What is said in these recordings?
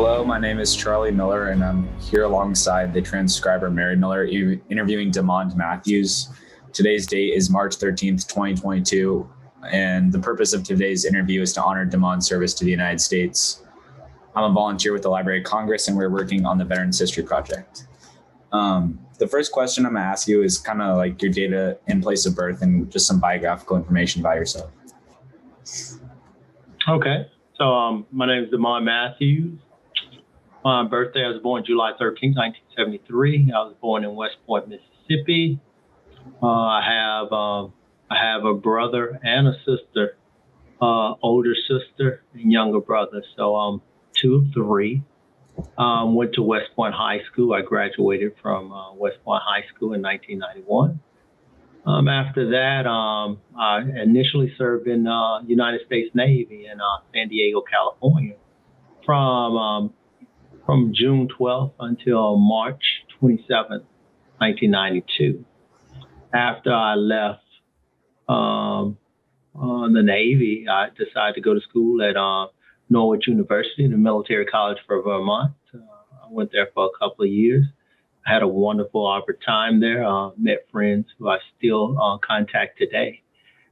Hello, my name is Charlie Miller, and I'm here alongside the transcriber Mary Miller, interviewing Demond Matthews. Today's date is March 13th, 2022, and the purpose of today's interview is to honor Demond's service to the United States. I'm a volunteer with the Library of Congress, and we're working on the Veterans History Project. The first question I'm going to ask you is kind of like your data and place of birth and just some biographical information about yourself. Okay. So my name is Demond Matthews. My birthday, I was born July 13th, 1973. I was born in West Point, Mississippi. I have a brother and a sister, older sister and younger brother. So I'm two of three. Went to West Point High School. I graduated from West Point High School in 1991. After that, I initially served in United States Navy in San Diego, California, from June 12th until March 27th, 1992. After I left the Navy, I decided to go to school at Norwich University, the Military College for Vermont. I went there for a couple of years. I had a wonderful time there, met friends who I still contact today.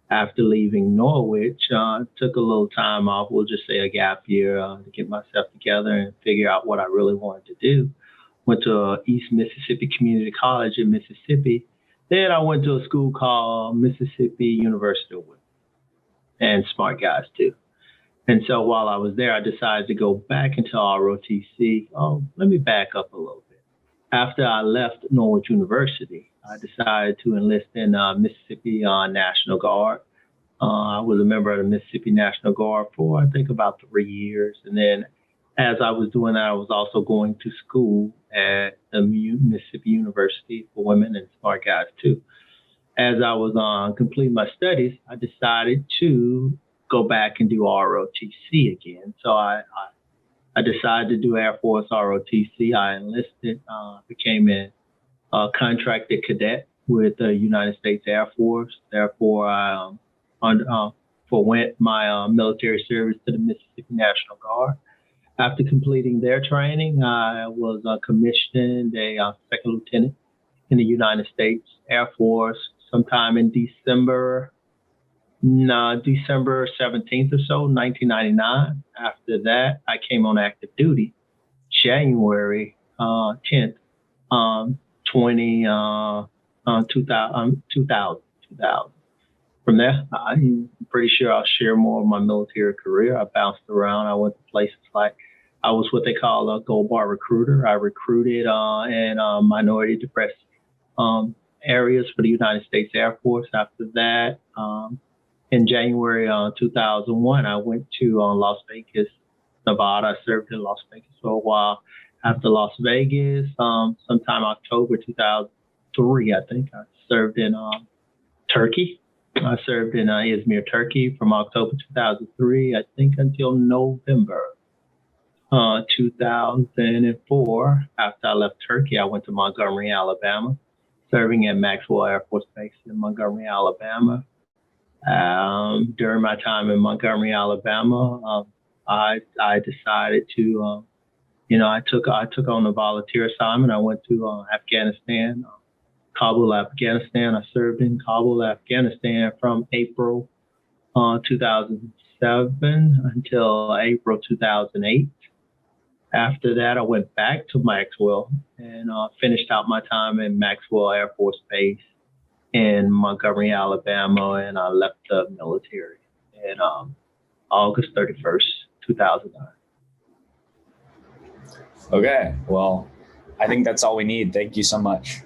After leaving Norwich, took a little time off, we'll just say a gap year, to get myself together and figure out what I really wanted to do. Went to East Mississippi Community College in Mississippi. Then I went to a school called Mississippi University of Women, and smart guys too. And so while I was there, I decided to go back into ROTC. Let me back up a little bit. After I left Norwich University, I decided to enlist in Mississippi National Guard. I was a member of the Mississippi National Guard for, I think, about 3 years. And then as I was doing that, I was also going to school at the Mississippi University for Women and smart guys, too. As I was completing my studies, I decided to go back and do ROTC again. So I decided to do Air Force ROTC. I enlisted, became a contracted cadet with the United States Air Force. Therefore, I forwent my military service to the Mississippi National Guard. After completing their training, I was commissioned a second lieutenant in the United States Air Force sometime in December 17th or so, 1999. After that, I came on active duty January 10th, 2000. From there, I'm pretty sure I'll share more of my military career. I bounced around. I went to places like, I was what they call a gold bar recruiter. I recruited in minority depressed areas for the United States Air Force. After that, in January 2001, I went to Las Vegas, Nevada. I served in Las Vegas for a while. After Las Vegas, sometime October 2003, I think, I served in Turkey. I served in Izmir, Turkey from October 2003, I think, until November 2004. After I left Turkey, I went to Montgomery, Alabama, serving at Maxwell Air Force Base in Montgomery, Alabama. During my time in Montgomery, Alabama, I decided to, I took on a volunteer assignment. I went to Afghanistan, Kabul, Afghanistan. I served in Kabul, Afghanistan from April 2007 until April 2008. After that, I went back to Maxwell and finished out my time in Maxwell Air Force Base in Montgomery, Alabama, and I left the military in August 31st, 2009. Okay, well, I think that's all we need. Thank you so much.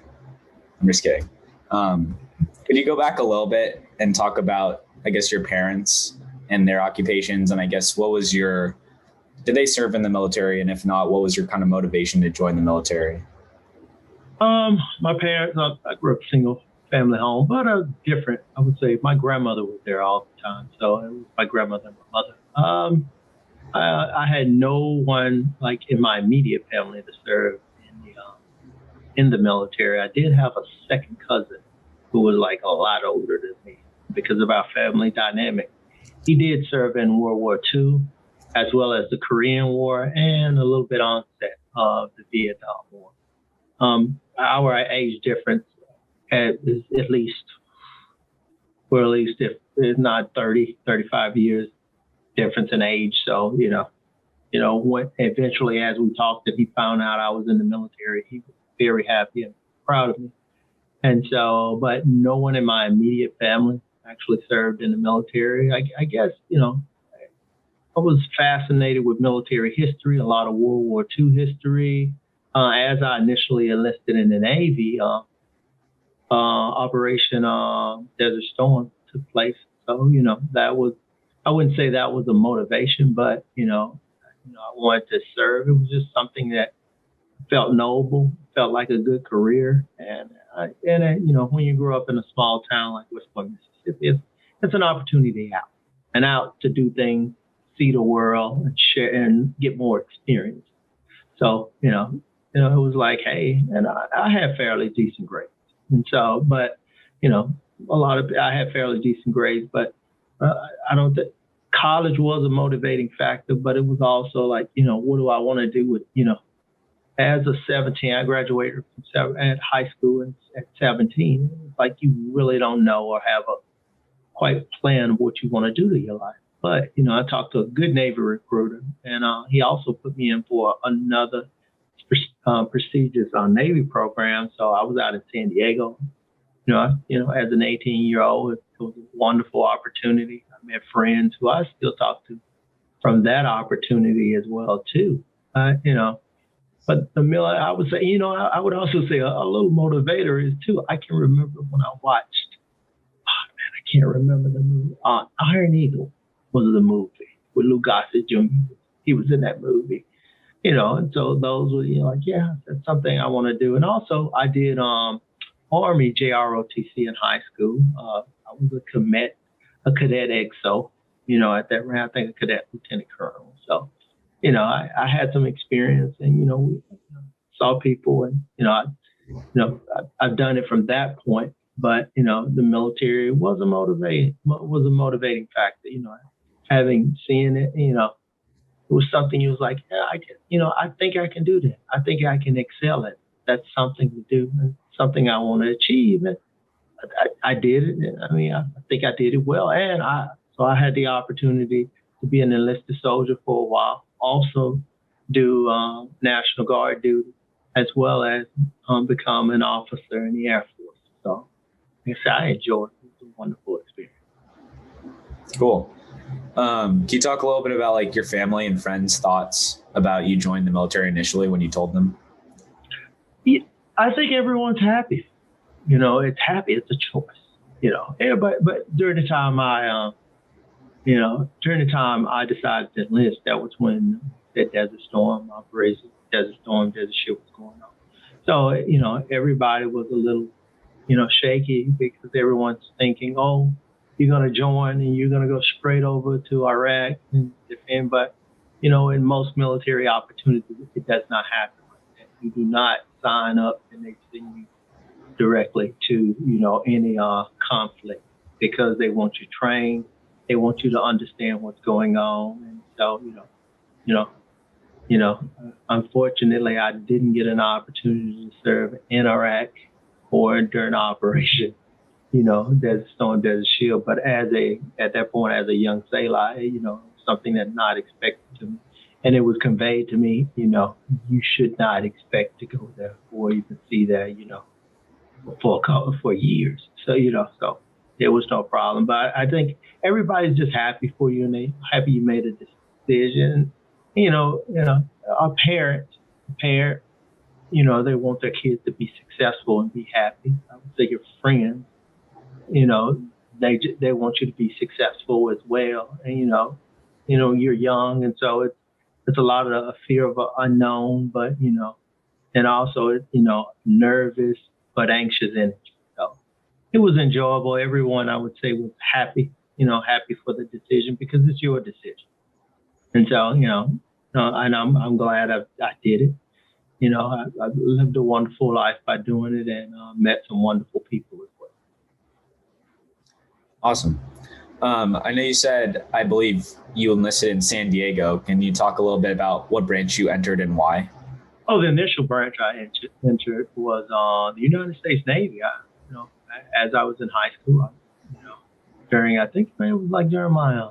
I'm just kidding. Could you go back a little bit and talk about, I guess, your parents and their occupations? And I guess, did they serve in the military? And if not, what was your kind of motivation to join the military? My parents, I grew up single family home, but different. I would say my grandmother was there all the time. So it was my grandmother and my mother. I had no one like in my immediate family to serve in the military. I did have a second cousin who was like a lot older than me because of our family dynamic. He did serve in World War II. as well as the Korean War and a little bit onset of the Vietnam War. Our age difference is at least, if not 30, 35 years difference in age. So, when eventually, as we talked, and he found out I was in the military, he was very happy and proud of me. And so, but no one in my immediate family actually served in the military. I guess, I was fascinated with military history, a lot of World War II history. As I initially enlisted in the Navy, Operation Desert Storm took place. So, that was, I wouldn't say that was a motivation, but, I wanted to serve. It was just something that felt noble, felt like a good career. And when you grow up in a small town like West Point, Mississippi, it's an opportunity out to do things, see the world, and share and get more experience. So, it was like, hey, and I had fairly decent grades. And so, but, I had fairly decent grades, but I don't think college was a motivating factor, but it was also like, what do I want to do with, as a 17, I graduated from at high school at 17. It's like you really don't know or have a quite plan of what you want to do to your life. But, I talked to a good Navy recruiter, and he also put me in for another prestigious Navy program. So I was out in San Diego. As an 18-year-old, it was a wonderful opportunity. I met friends who I still talk to from that opportunity as well, too. But I would say, I would also say a little motivator is, too, I can remember when I watched, I can't remember the movie. Iron Eagle was the movie with Lou Gossett Jr. He was in that movie, and so those were, yeah, that's something I want to do. And also I did Army JROTC in high school. I was a cadet XO, at that rank, I think a cadet lieutenant colonel. So, I had some experience, and, we saw people, and, I've done it from that point. But, the military was a motivating factor, having seen it, it was something you was like, yeah, I think I can do that. I think I can excel at it. That's something to do, and something I want to achieve. And I did it. I think I did it well. And so I had the opportunity to be an enlisted soldier for a while, also do National Guard duty, as well as become an officer in the Air Force. So I enjoyed it. It was a wonderful experience. Cool. Can you talk a little bit about like your family and friends' thoughts about you joining the military initially when you told them? Yeah, I think everyone's happy. It's happy. It's a choice. But during the time I decided to enlist, that was when that Desert Storm operation, Desert Shield was going on. So everybody was a little shaky, because everyone's thinking, oh, you're going to join and you're going to go straight over to Iraq and defend. But, in most military opportunities, it does not happen like that. You do not sign up and they send you directly to, any conflict, because they want you trained. They want you to understand what's going on. And so, unfortunately, I didn't get an opportunity to serve in Iraq or during Operation, Desert Storm, Desert Shield. But at that point, as a young sailor, something that not expected to me. And it was conveyed to me, you should not expect to go there or even see there, for years. So, so there was no problem. But I think everybody's just happy for you, and they happy you made a decision. A parent, they want their kids to be successful and be happy. I would say your friends, they want you to be successful as well. And, you're young, and so it's a lot of a fear of unknown, but, and also, nervous but anxious energy. So it was enjoyable. Everyone, I would say, was happy, happy for the decision, because it's your decision. And so, and I'm glad I did it. I lived a wonderful life by doing it, and met some wonderful people as well. Awesome. I know you said, I believe you enlisted in San Diego. Can you talk a little bit about what branch you entered and why? Oh, the initial branch I entered was the United States Navy. As I was in high school, during I think it was like during my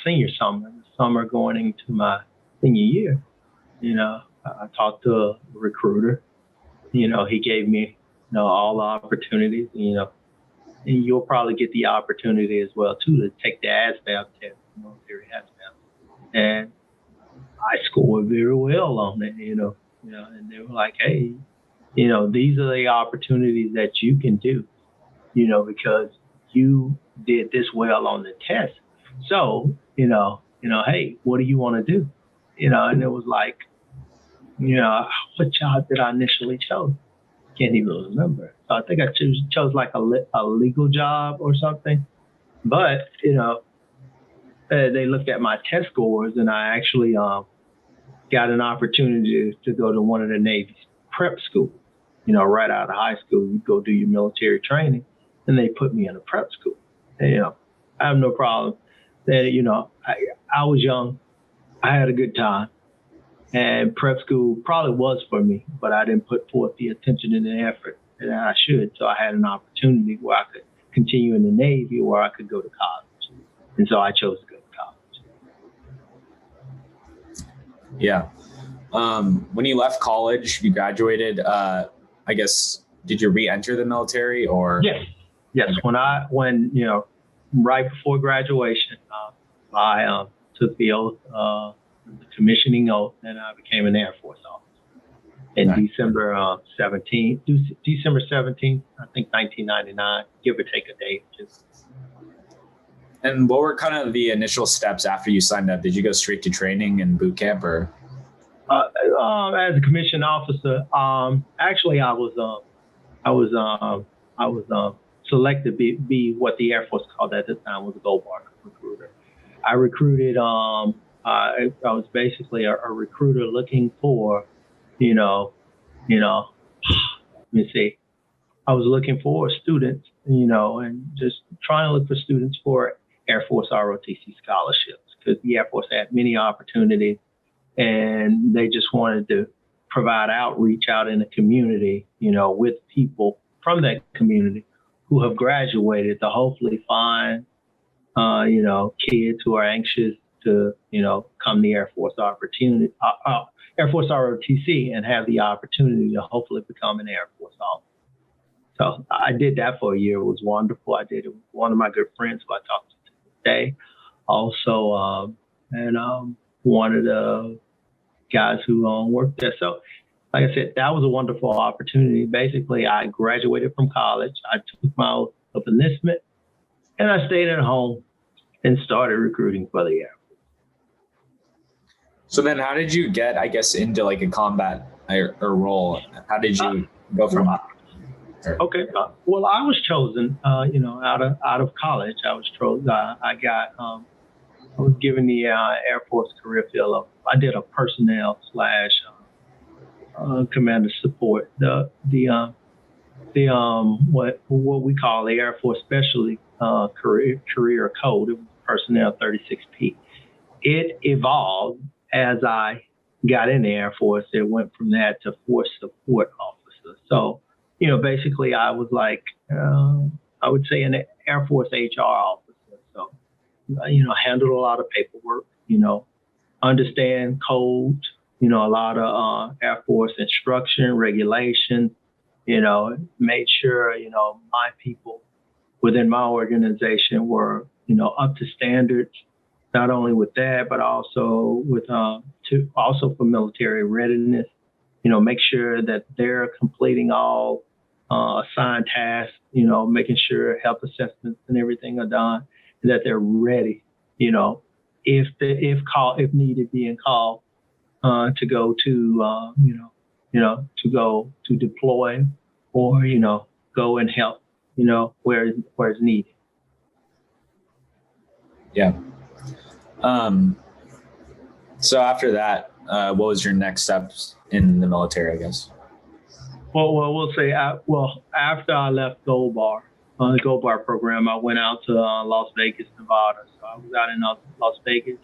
senior summer, the summer going into my senior year. I talked to a recruiter. He gave me all the opportunities. And you'll probably get the opportunity as well too to take the ASVAB test, military ASVAB, and I scored very well on it. And they were like, hey, these are the opportunities that you can do, because you did this well on the test. So, hey, what do you want to do? And it was like, what job did I initially chose? Can't even remember. So I think I chose like a legal job or something. But, they looked at my test scores, and I actually got an opportunity to go to one of the Navy's prep schools. Right out of high school, you go do your military training, and they put me in a prep school. And, I have no problem. That I was young, I had a good time, and prep school probably was for me, but I didn't put forth the attention and the effort that I should. So I had an opportunity where I could continue in the Navy, or I could go to college, and so I chose to go to college. Yeah. When you left college, you graduated, I guess, did you re-enter the military or? Yes. When right before graduation, I took the oath, the commissioning oath, and I became an Air Force officer in December 17th, I think 1999, give or take a day. And what were kind of the initial steps after you signed up? Did you go straight to training and boot camp, or? As a commissioned officer, actually, I was selected to be what the Air Force called at the time was a gold bar recruiter. I recruited. I was basically a recruiter looking for, let me see. I was looking for students, and just trying to look for students for Air Force ROTC scholarships, because the Air Force had many opportunities, and they just wanted to provide outreach out in the community, with people from that community who have graduated to hopefully find, kids who are anxious to, come to Air Force opportunity, Air Force ROTC, and have the opportunity to hopefully become an Air Force officer. So I did that for a year. It was wonderful. I did it with one of my good friends who I talked to today. Also, one of the guys who worked there. So, like I said, that was a wonderful opportunity. Basically, I graduated from college. I took my oath of enlistment, and I stayed at home and started recruiting for the Air Force. So then how did you get, I guess, into like a combat or role? How did you go from? Okay. Well, I was chosen, out of college. I was chosen. I was given the Air Force career field. I did a personnel / commander support. What we call the Air Force Specialty career code. It was personnel 36P. It evolved as I got in the Air Force. It went from that to force support officer. So, basically I was like, I would say an Air Force HR officer. So, handled a lot of paperwork, understand codes, a lot of Air Force instruction, regulation, made sure, my people within my organization were, up to standards, not only with that, but also with, also for military readiness, make sure that they're completing all assigned tasks, making sure health assessments and everything are done, and that they're ready, if needed, being called to go to, to go to deploy or, go and help, where it's needed. Yeah. So after that, what was your next steps in the military, I guess? Well, we'll say, after I left Gold Bar, on the Gold Bar program, I went out to Las Vegas, Nevada. So I was out in Las Vegas.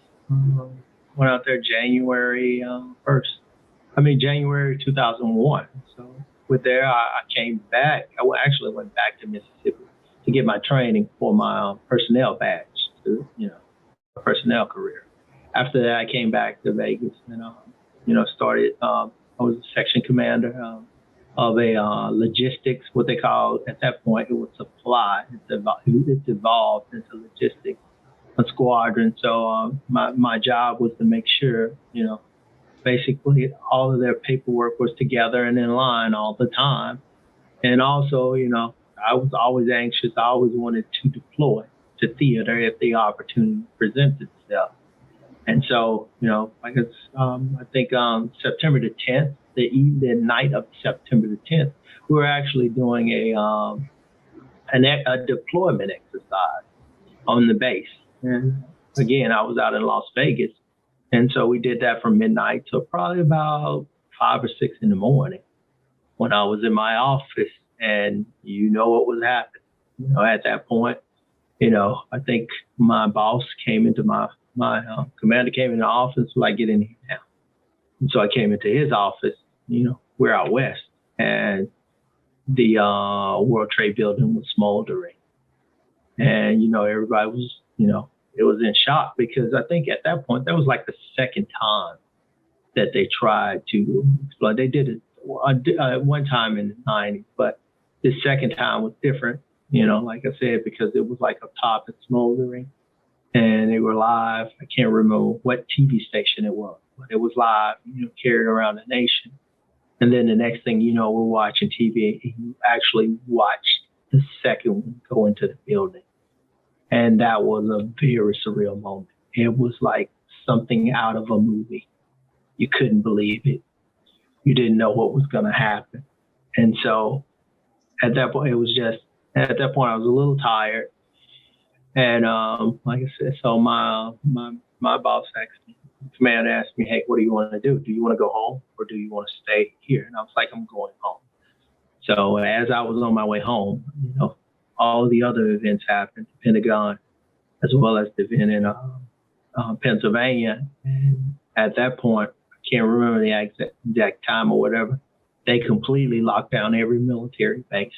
Went out there January 1st. January 2001. So with there, I came back. Actually went back to Mississippi to get my training for my personnel badge, to, a personnel career. After that, I came back to Vegas and, started. I was a section commander of a logistics, what they call at that point, it was supply. It's evolved into logistics, a squadron. So my job was to make sure, basically all of their paperwork was together and in line all the time. And also, I was always anxious. I always wanted to deploy to theater if the opportunity presents itself. And so, I think September the 10th, the night of September the 10th, we were actually doing a deployment exercise on the base. And again, I was out in Las Vegas. And so we did that from midnight till probably about 5 or 6 in the morning when I was in my office, and what was happening. At that point, I think my boss came into my commander came in the office, like, get in here now. And so I came into his office, we're out west, and the World Trade Building was smoldering. And, everybody was, it was in shock, because I think at that point, that was like the second time that they tried to explode. They did it one time in the 90s, but the second time was different, like I said, because it was like up top and smoldering, and they were live. I can't remember what TV station it was, but it was live, carried around the nation. And then the next thing we're watching TV, and you actually watched the second one go into the building. And that was a very surreal moment. It was like something out of a movie. You couldn't believe it. You didn't know what was going to happen. And so at that point, I was a little tired. And like I said, so my boss asked me, command asked me, hey, what do you want to do? Do you want to go home, or do you want to stay here? And I was like, I'm going home. So as I was on my way home, all the other events happened, the Pentagon, as well as the event in Pennsylvania. And at that point, I can't remember the exact time or whatever, they completely locked down every military base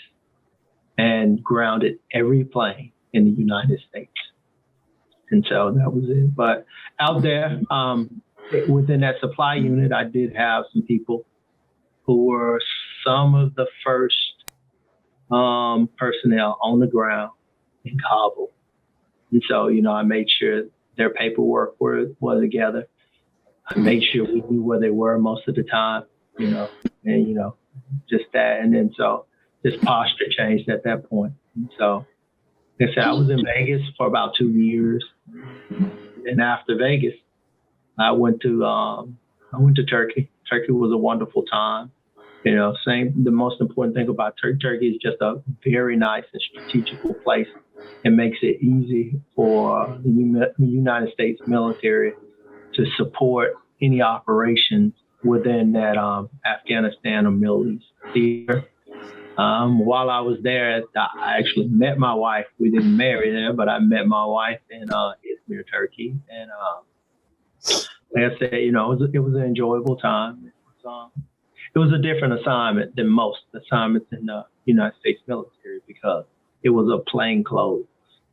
and grounded every plane in the United States. And so that was it. But out there, within that supply unit, I did have some people who were some of the first personnel on the ground in Kabul. And so, I made sure their paperwork was together. I made sure we knew where they were most of the time, and, just that. And then so this posture changed at that point. And so, like I said, I was in Vegas for about 2 years. And after Vegas, I went to Turkey. Turkey was a wonderful time. The most important thing about Turkey is just a very nice and strategical place. It makes it easy for the United States military to support any operations within that Afghanistan or Middle East theater. While I was there, I actually met my wife. We didn't marry there, but I met my wife in Izmir, Turkey. And like I said, it was an enjoyable time. It was a different assignment than most assignments in the United States military, because it was a plainclothes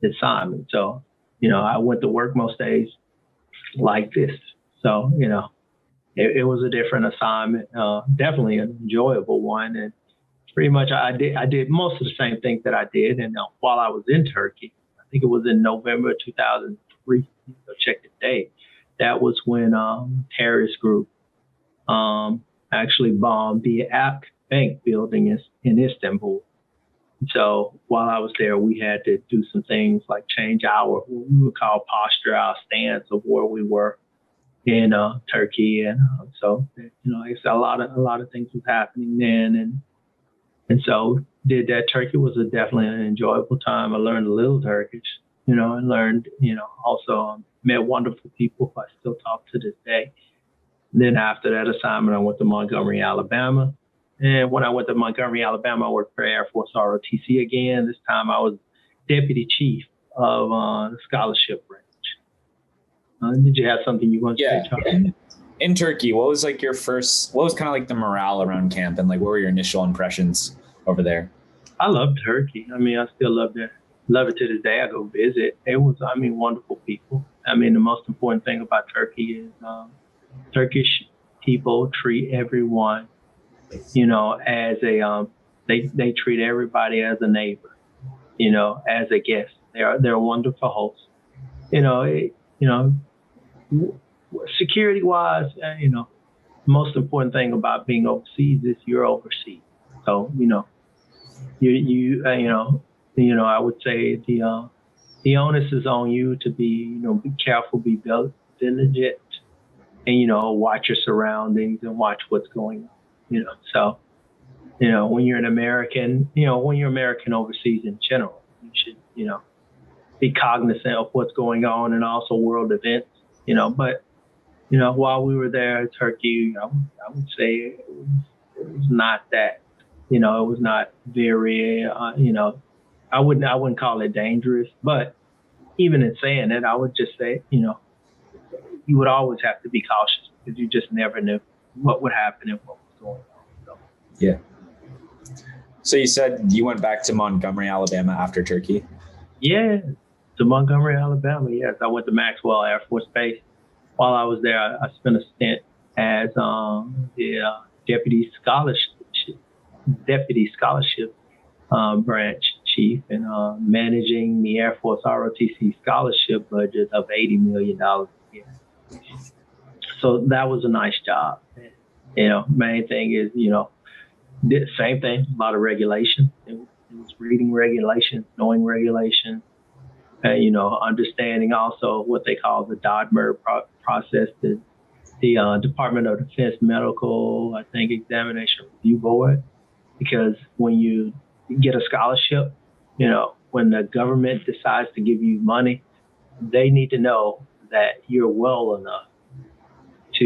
assignment. So, I went to work most days like this. So, it was a different assignment, definitely an enjoyable one. And pretty much I did most of the same things that I did. And while I was in Turkey, I think it was in November 2003, check the date. That was when terrorist group actually bombed the Akbank building in Istanbul. So while I was there, we had to do some things like change what we would call posture, our stance of where we were in Turkey. And so, it's a lot of things was happening then. And so did that. Turkey was definitely an enjoyable time. I learned a little Turkish, and learned, also met wonderful people who I still talk to this day. Then after that assignment, I went to Montgomery, Alabama. And when I went to Montgomery, Alabama, I worked for Air Force ROTC again. This time I was deputy chief of the scholarship branch. Did you have something you wanted to say, Charlie? In Turkey, what was like what was kind of like the morale around camp, and like what were your initial impressions over there? I love Turkey. I mean, I still love it. Love it to this day. I go visit. It was, I mean, wonderful people. I mean, the most important thing about Turkey is Turkish people treat everyone, you know, as a they treat everybody as a neighbor, you know, as a guest. They're wonderful hosts. You know, security wise, you know, most important thing about being overseas is you're overseas. So, you know, you know, I would say the onus is on you to be, you know, be careful, be diligent, and, you know, watch your surroundings and watch what's going on, you know. So, you know, when you're American overseas in general, you should, you know, be cognizant of what's going on and also world events, you know. But, you know, while we were there in Turkey, you know, I would say it was not that, you know, it was not very, you know, I wouldn't call it dangerous, but even in saying it, I would just say, you know, you would always have to be cautious because you just never knew what would happen and what was going on. So. Yeah. So you said you went back to Montgomery, Alabama after Turkey? Yeah, to Montgomery, Alabama. Yes, I went to Maxwell Air Force Base. While I was there, I spent a stint as the deputy scholarship branch chief and managing the Air Force ROTC scholarship budget of $80 million a year. So that was a nice job. You know, main thing is, you know, did the same thing, a lot of regulation. It was reading regulations, knowing regulations, and, you know, understanding also what they call the DODMER process, the Department of Defense Medical, I think, Examination Review Board. Because when you get a scholarship, you know, when the government decides to give you money, they need to know that you're well enough to,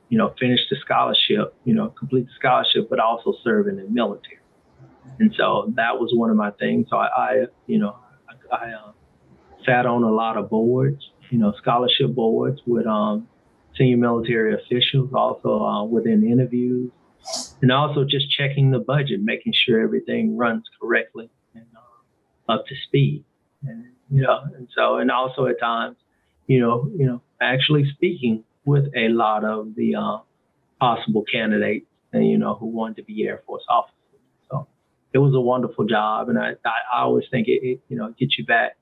you know, finish the scholarship, you know, complete the scholarship, but also serve in the military. And so that was one of my things. So I sat on a lot of boards, you know, scholarship boards with senior military officials, also within interviews, and also just checking the budget, making sure everything runs correctly and up to speed. And, you know, and also at times, you know, actually speaking with a lot of the possible candidates, and, you know, who wanted to be Air Force officers. So it was a wonderful job, and I always think it you know, gets you back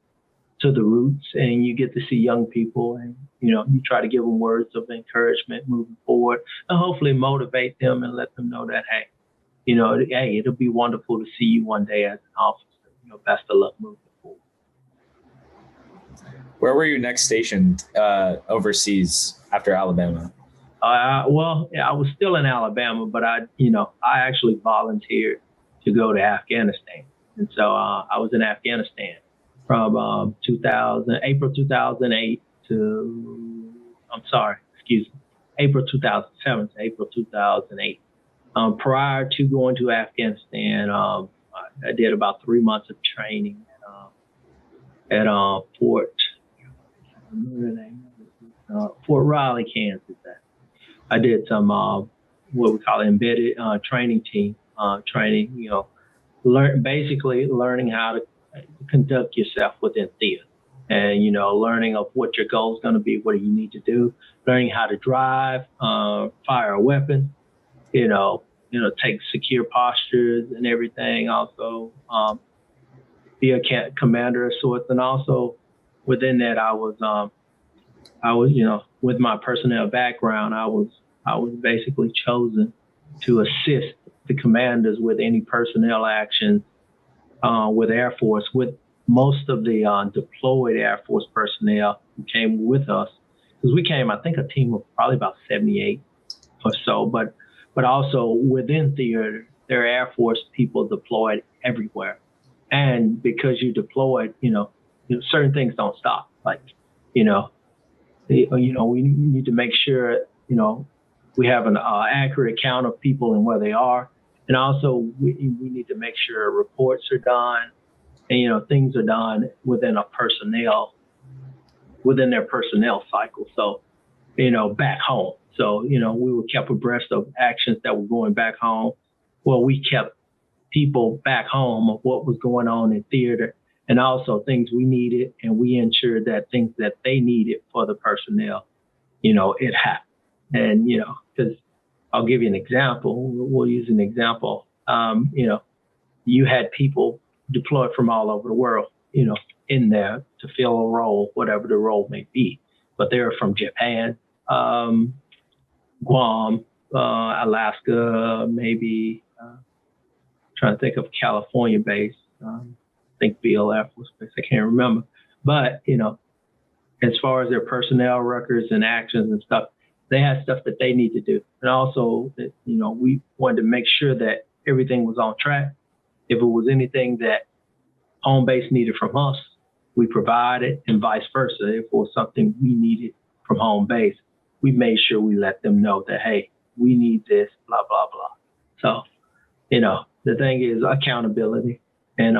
to the roots, and you get to see young people, and, you know, you try to give them words of encouragement moving forward, and hopefully motivate them and let them know that, hey, you know, hey, it'll be wonderful to see you one day as an officer. You know, best of luck moving forward. Where were you next stationed overseas after Alabama? Well, yeah, I was still in Alabama, but I actually volunteered to go to Afghanistan, and so I was in Afghanistan from April 2008 to, April 2007 to April 2008. Prior to going to Afghanistan, I did about 3 months of training at Fort Riley, Kansas. I did some what we call embedded training team training. You know, learning how to conduct yourself within theater, and, you know, learning of what your goal is going to be, what do you need to do, learning how to drive, fire a weapon, you know, take secure postures and everything. Also, be a commander of sorts, and also within that, I was, you know, with my personnel background, I was basically chosen to assist the commanders with any personnel actions with Air Force, with most of the deployed Air Force personnel who came with us, because we came, I think, a team of probably about 78 or so, but also within theater, there are Air Force people deployed everywhere. And because you deployed, you know, certain things don't stop. Like, we need to make sure, you know, we have an accurate count of people and where they are. And also we need to make sure reports are done and, things are done within their personnel cycle. So, back home. So, we were kept abreast of actions that were going back home. Well, we kept people back home of what was going on in theater and also things we needed. And we ensured that things that they needed for the personnel, it happened. And, because I'll give you an example. We'll use an example. You had people deployed from all over the world, in there to fill a role, whatever the role may be. But they were from Japan, Guam, Alaska, maybe trying to think of California base. I think BLF was based. I can't remember. But, as far as their personnel records and actions and stuff, they had stuff that they need to do. And also that, we wanted to make sure that everything was on track. If it was anything that home base needed from us, we provided, and vice versa. If it was something we needed from home base, we made sure we let them know that, hey, we need this, blah, blah, blah. So, the thing is accountability and,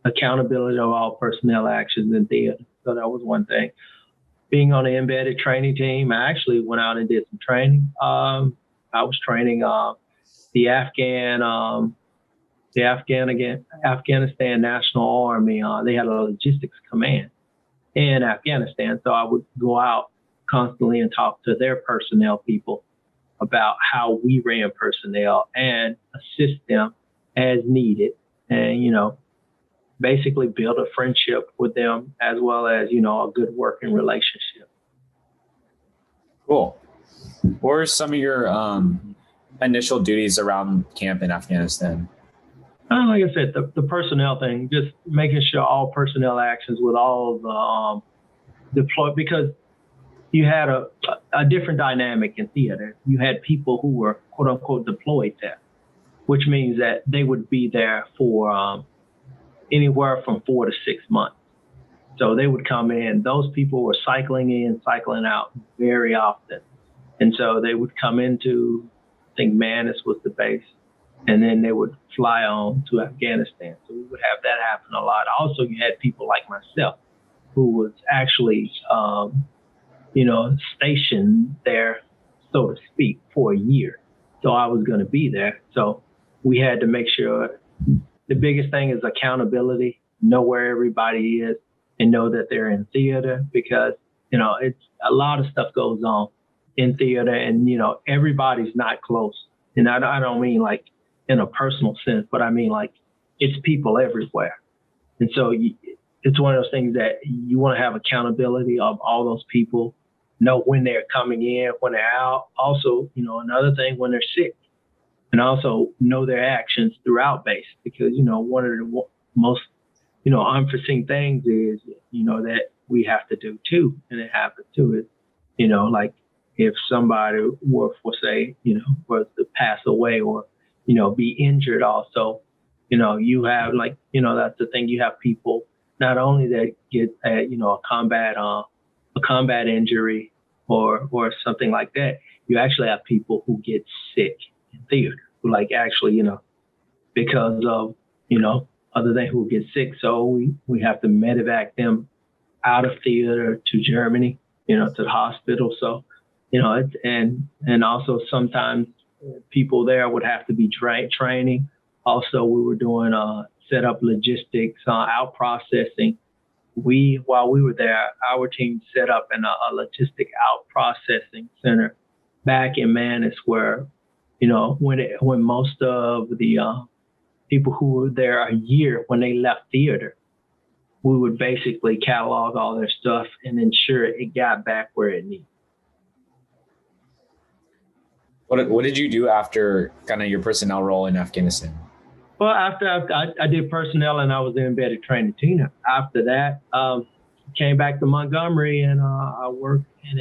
accountability of all personnel actions in theater. So that was one thing. Being on the embedded training team, I actually went out and did some training. I was training the Afghanistan National Army. They had a logistics command in Afghanistan. So I would go out constantly and talk to their personnel people about how we ran personnel and assist them as needed. And, basically build a friendship with them as well as, a good working relationship. Cool. What were some of your initial duties around camp in Afghanistan? Like I said, the personnel thing, just making sure all personnel actions with all the deployed, because you had a different dynamic in theater. You had people who were quote unquote deployed there, which means that they would be there for anywhere from 4 to 6 months. So they would come in. Those people were cycling in, cycling out very often. And so they would come into, I think Manis was the base, and then they would fly on to Afghanistan. So we would have that happen a lot. Also, you had people like myself who was actually, stationed there, so to speak, for a year. So I was going to be there. So we had to make sure. The biggest thing is accountability, know where everybody is and know that they're in theater because, it's a lot of stuff goes on in theater and, everybody's not close. And I don't mean like in a personal sense, but I mean like it's people everywhere. And so it's one of those things that you want to have accountability of all those people, know when they're coming in, when they're out. Also, another thing, when they're sick. And also know their actions throughout base because, one of the most, unforeseen things is, that we have to do too. And it happens too is, like if somebody were to pass away or, be injured also, you have like, that's the thing. You have people not only that get, a combat injury or something like that. You actually have people who get sick in theater, who like actually, because of, other than who get sick. So we have to medevac them out of theater to Germany, to the hospital. So, it's, and also sometimes people there would have to be training. Also, we were doing set up logistics, out processing. While we were there, our team set up a logistic out processing center back in Manis where, when most of the people who were there a year when they left theater, we would basically catalog all their stuff and ensure it got back where it needed. What did you do after kind of your personnel role in Afghanistan? Well, after I did personnel and I was in embedded training team. After that, came back to Montgomery and I worked in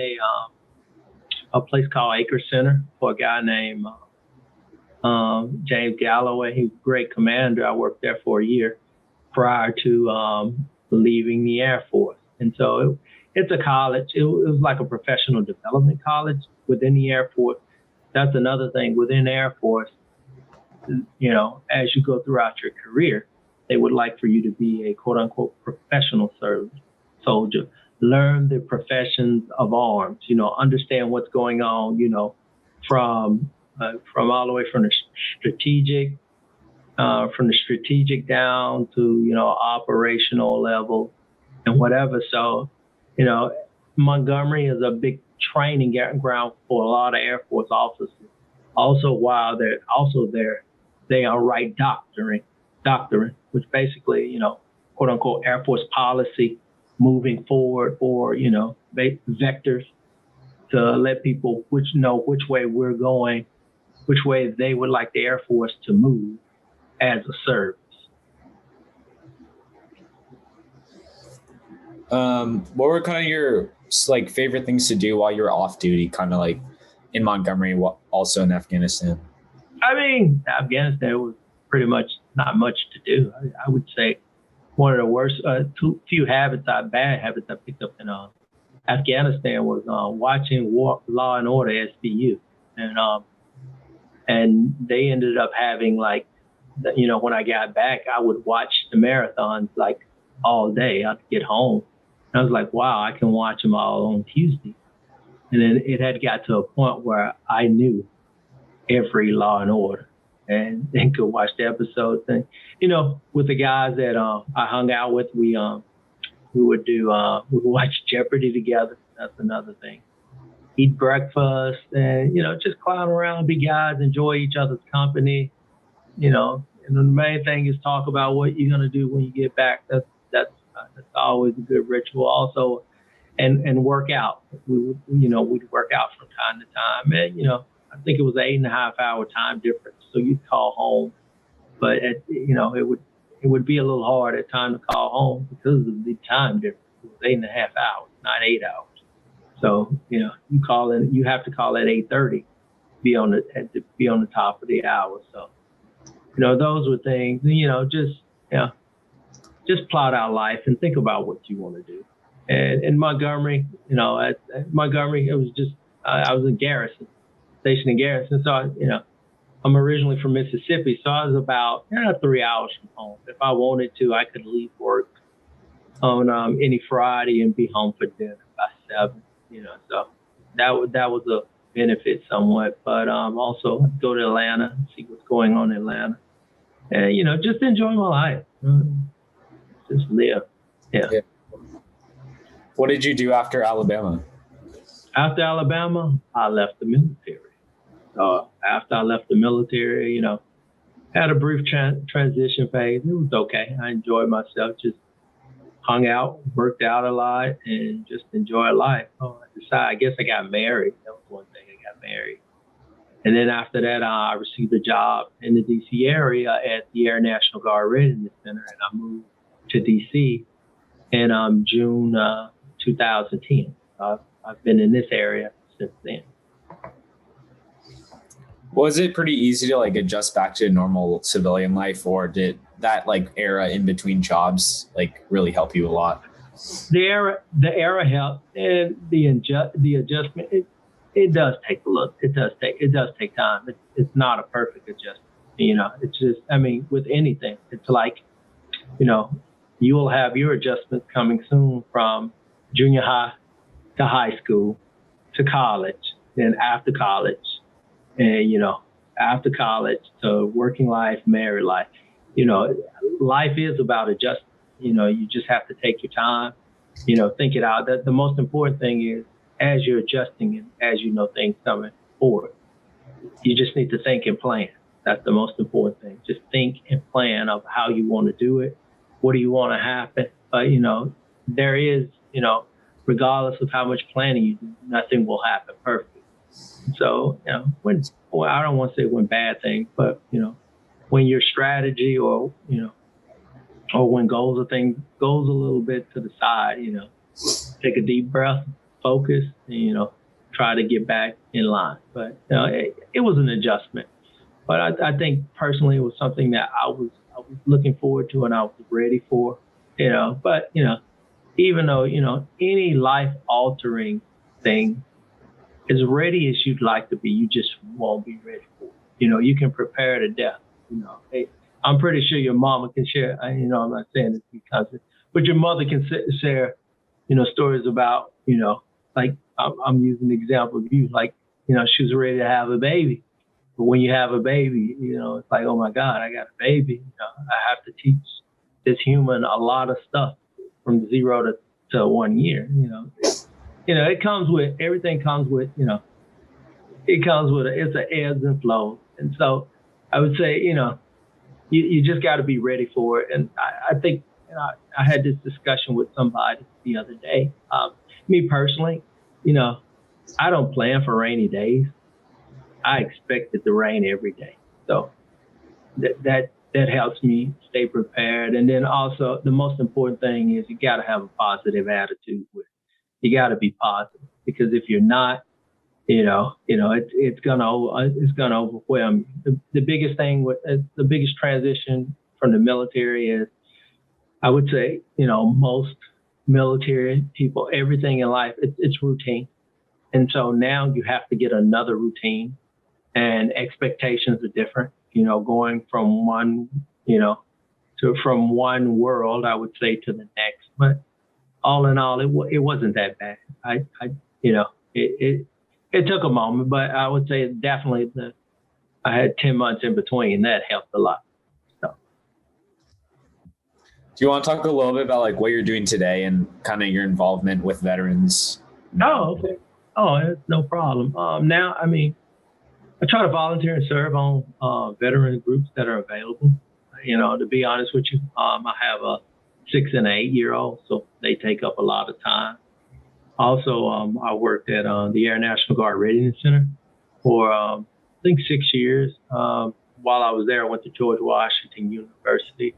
a place called Acre Center for a guy named James Galloway. He's a great commander. I worked there for a year prior to leaving the Air Force. And so it's a college. It was like a professional development college. within the Air Force, that's another thing within the Air Force. As you go throughout your career, they would like for you to be a quote unquote professional soldier. Learn the professions of arms, understand what's going on, from all the way from the strategic down to, operational level and whatever. So, Montgomery is a big training ground for a lot of Air Force officers. Also, while they're also there, they are write doctrine, which basically, quote unquote, Air Force policy moving forward, or, vectors to let people which way we're going, which way they would like the Air Force to move as a service. What were kind of your favorite things to do while you were off duty, kind of like in Montgomery, also in Afghanistan? I mean, Afghanistan was pretty much not much to do. I would say one of the worst, bad habits I picked up in Afghanistan was watching Law and Order SVU, and they ended up having when I got back, I would watch the marathons all day. I'd get home, and I was like, wow, I can watch them all on Tuesday. And then it had got to a point where I knew every Law and Order and could watch the episodes. And, with the guys that I hung out with, we would watch Jeopardy together. That's another thing. Eat breakfast and, just clown around, be guys, enjoy each other's company, and the main thing is talk about what you're going to do when you get back. That's always a good ritual also. And work out. We'd work out from time to time. And, I think it was 8.5 hour time difference. So you'd call home, but it would be a little hard at time to call home because of the time difference. It was 8.5 hours, not 8 hours. So, you have to call at 8:30, be on the top of the hour. So, those were things, just plot out life and think about what you want to do. And in Montgomery, at Montgomery, it was just, I was in Garrison, stationed in Garrison. So, I'm originally from Mississippi. So I was about 3 hours from home. If I wanted to, I could leave work on any Friday and be home for dinner by 7, so that was a benefit somewhat. But also go to Atlanta, see what's going on in Atlanta. And, just enjoy my life. Just live. Yeah. What did you do after Alabama? After Alabama, I left the military. After I left the military, had a brief transition phase. It was okay. I enjoyed myself, just hung out, worked out a lot, and just enjoyed life. I guess I got married. That was one thing. I got married. And then after that, I received a job in the D.C. area at the Air National Guard Readiness Center, and I moved to D.C. in June 2010. I've been in this area since then. Was it pretty easy to adjust back to normal civilian life, or did that era in between jobs really help you a lot? The era helped, and the adjustment it does take a look. It does take time. It's not a perfect adjustment. It's just, with anything, it's you will have your adjustments coming soon from junior high to high school to college, then after college, and after college to working life, married life. Life is about adjustment. You just have to take your time, think it out. The most important thing is, as you're adjusting and as things coming forward, you just need to think and plan. That's the most important thing. Just think and plan of how you want to do it. What do you want to happen? But, there is, regardless of how much planning you do, nothing will happen perfect. So, I don't want to say when bad things, but, when your strategy or when goals a little bit to the side, take a deep breath, focus, and, try to get back in line. But, it was an adjustment. But I think personally it was something that I was looking forward to and I was ready for, But, even though, any life altering thing as ready as you'd like to be, you just won't be ready for it. You can prepare to death. Hey, I'm pretty sure your mama can share. I'm not saying it because, but your mother can share, stories about, like I'm using the example of you, like, she was ready to have a baby. But when you have a baby, it's like, oh my God, I got a baby. I have to teach this human a lot of stuff from 0 to 1 year. It comes with everything. It's an ebbs and flows, and so I would say, you just got to be ready for it. And I think I had this discussion with somebody the other day. Me personally, I don't plan for rainy days. I expect it to rain every day. So that helps me stay prepared. And then also the most important thing is you got to have a positive attitude with it. You got to be positive, because if you're not, it's gonna overwhelm you. The biggest thing the biggest transition from the military is, I would say, most military people, everything in life, it's routine. And so now you have to get another routine, and expectations are different, going from one, from one world, I would say, to the next. But all in all, it wasn't that bad. It took a moment, but I would say definitely I had 10 months in between. That helped a lot. So. Do you want to talk a little bit about like what you're doing today and kind of your involvement with veterans? Oh, okay. Oh, it's no problem. Now, I try to volunteer and serve on veteran groups that are available. To be honest with you, I have a 6 and 8 year old, so they take up a lot of time. Also, I worked at the Air National Guard Readiness Center for, I think, 6 years. While I was there, I went to George Washington University,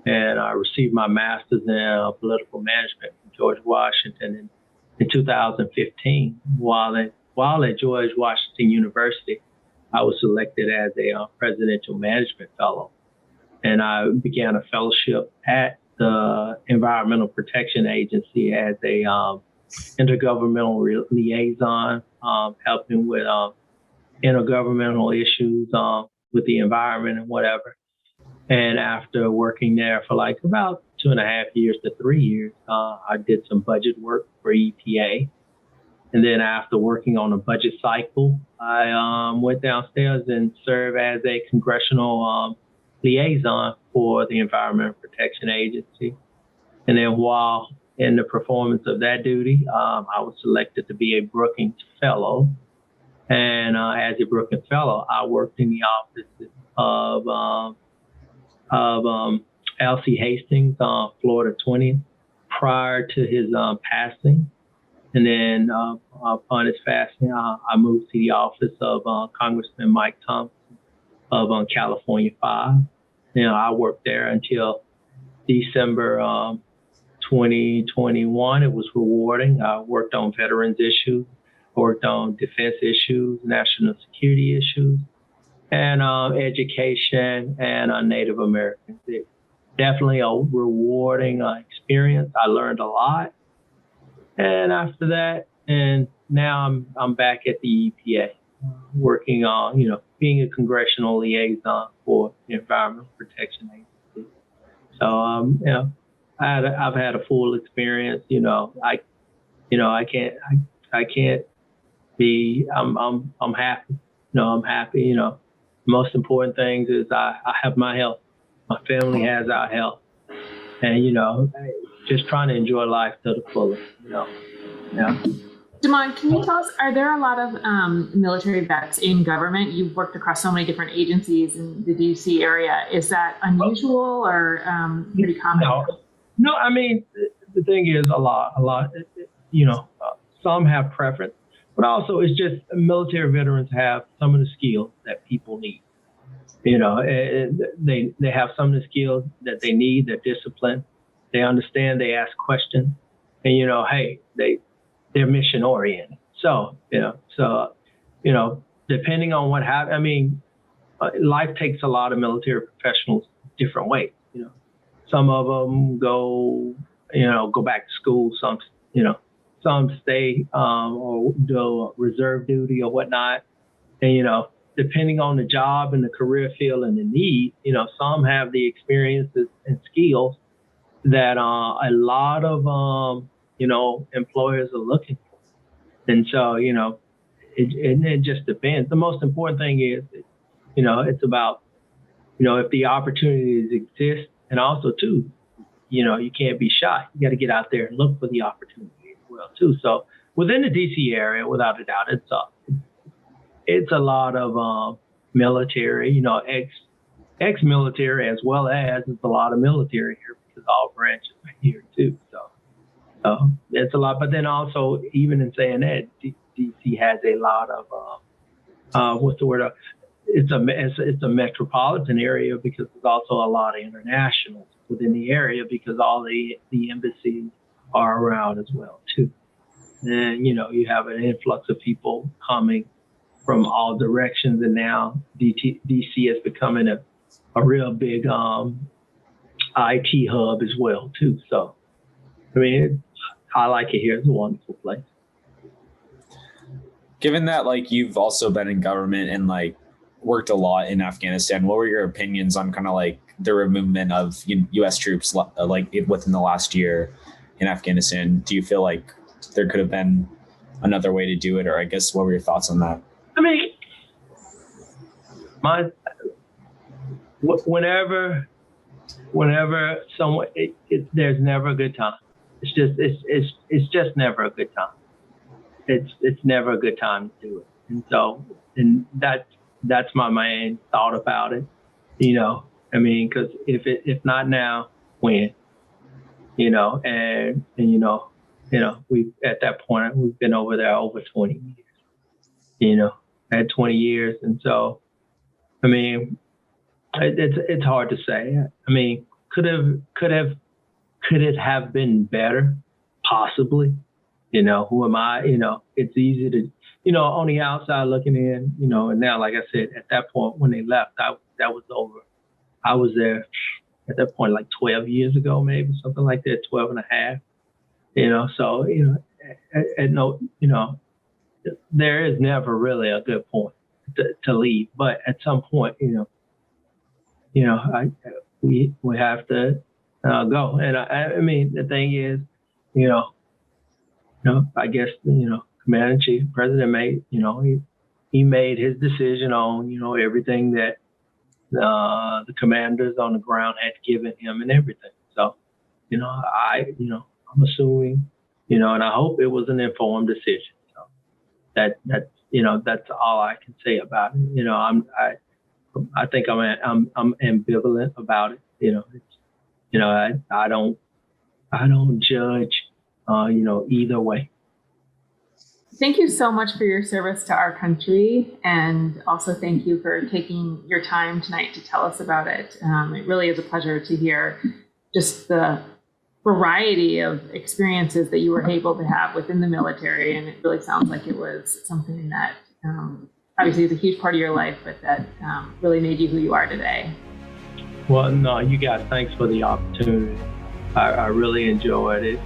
and I received my master's in political management from George Washington in 2015. While at George Washington University, I was selected as a presidential management fellow, and I began a fellowship at the Environmental Protection Agency as a intergovernmental liaison, helping with intergovernmental issues with the environment and whatever. And after working there for like about 2.5 years to 3 years, I did some budget work for EPA. And then after working on a budget cycle, I went downstairs and served as a congressional liaison for the Environmental Protection Agency. And then while in the performance of that duty, I was selected to be a Brookings Fellow. And as a Brookings Fellow, I worked in the offices of L.C. Hastings, Florida 20, prior to his passing. And then upon his passing, I moved to the office of Congressman Mike Thompson of California 5. I worked there until December 2021. It was rewarding. I worked on veterans issues, worked on defense issues, national security issues, and education and Native Americans. It definitely a rewarding experience. I learned a lot. And after that, and now I'm back at the EPA, working on, being a congressional liaison for the Environmental Protection Agency. So, I've had a full experience. I can't be. I'm happy. I'm happy. Most important things is I have my health. My family has our health, and just trying to enjoy life to the fullest. Yeah. Damon, can you tell us, are there a lot of military vets in government? You've worked across so many different agencies in the DC area. Is that unusual or pretty common? No, the thing is a lot, some have preference, but also it's just military veterans have some of the skills that people need. They have some of the skills that they need, they're disciplined, they understand, they ask questions, and, they're mission oriented. So, depending on what happens, life takes a lot of military professionals different ways. Some of them go back to school. some stay or do reserve duty or whatnot. And, depending on the job and the career field and the need, some have the experiences and skills that a lot of, employers are looking for. And so, it just depends. The most important thing is, it's about, if the opportunities exist, and also too, you can't be shy. You got to get out there and look for the opportunity as well too. So within the DC area, without a doubt, it's a lot of military, ex-military, as well as it's a lot of military here because all branches are here too. So it's a lot. But then also, even in saying that, DC has a lot of what's the word? It's a metropolitan area because there's also a lot of internationals within the area because all the embassies are around as well too. And you have an influx of people coming from all directions, and now DC is becoming a real big IT hub as well too. So I like it here. It's a wonderful place. Given that you've also been in government and worked a lot in Afghanistan, what were your opinions on kind of the removement of U.S. troops within the last year in Afghanistan? Do you feel like there could have been another way to do it, or I guess what were your thoughts on that? Whenever someone, there's never a good time. It's just never a good time. It's never a good time to do it. And so, that's my main thought about it. Because if not now, when? And we at that point we've been over there over 20 years. At 20 years, and so it's hard to say. Could it have been better? Possibly. Who am I? It's easy to, on the outside looking in, and now, like I said, at that point when they left, that was over. I was there at that point, 12 years ago, maybe something like that, 12 and a half, so, there is never really a good point to leave, but at some point, we have to go. And the thing is, I guess, Commander in Chief, President made, he made his decision on, everything that the commanders on the ground had given him and everything. So, I'm assuming, and I hope it was an informed decision. So that's all I can say about it. I think I'm ambivalent about it. I don't judge, either way. Thank you so much for your service to our country, and also thank you for taking your time tonight to tell us about it. It really is a pleasure to hear just the variety of experiences that you were able to have within the military, and it really sounds like it was something that obviously is a huge part of your life, but that really made you who you are today. Well, no, you guys, thanks for the opportunity. I really enjoyed it.